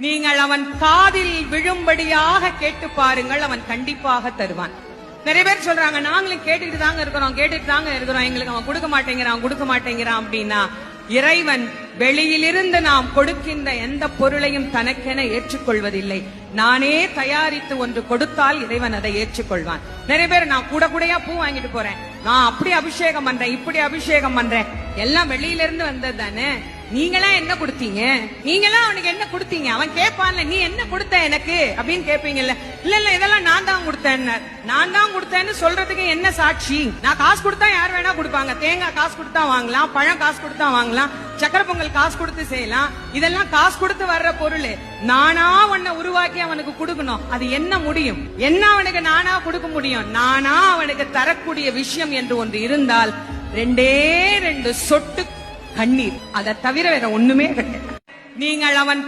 நீங்கள் அவன் காதில் விழும்படியாக கேட்டு பாருங்கள், அவன் கண்டிப்பாக தருவான். நிறைய பேர் சொல்றாங்க, நாங்களும் கேட்டுட்டு தாங்க இருக்கிறோம், எங்களுக்கு அவன் கொடுக்க மாட்டேங்கிறான் அப்படின்னா, இறைவன் வெளியிலிருந்து நாம் கொடுக்கின்ற எந்த பொருளையும் தனக்கென ஏற்றுக்கொள்வதில்லை. நானே தயாரித்து ஒன்று கொடுத்தால் இறைவன் அதை ஏற்றுக்கொள்வான். நிறைய பேர் நான் கூடையா பூ வாங்கிட்டு போறேன், நான் அப்படி அபிஷேகம் பண்றேன், இப்படி அபிஷேகம் பண்றேன், எல்லாம் வெளியிலிருந்து வந்தது தானே. நீங்களா என்ன கொடுத்தீங்க, நீங்களா அவனுக்கு என்ன கொடுத்தீங்க, அவன் கேட்பான்ல நீ என்ன கொடுத்த எனக்கு அப்படின்னு கேட்பீங்கல்ல. இல்ல இதெல்லாம் நான் தான் கொடுத்தேன்னு சொல்றதுக்கு என்ன சாட்சி? நான் காசு கொடுத்தா யார் வேணா கொடுப்பாங்க, தேங்காய் காசு கொடுத்தா வாங்கலாம், பழம் காசு கொடுத்தா வாங்கலாம், சக்கரை பொங்கல் காசு கொடுத்து செய்யலாம், இதெல்லாம் காசு கொடுத்து வர்ற பொருள். நானா உன்னை உருவாக்கி அவனுக்கு கொடுக்கணும், அது என்ன முடியும்? என்ன அவனுக்கு நானா கொடுக்க முடியும்? நானா அவனுக்கு தரக்கூடிய விஷயம் என்று ஒன்று இருந்தால் 2 சொட்டு கண்ணீர், அதை தவிர வேற ஒண்ணுமே கிடையாது. நீங்கள் அவன்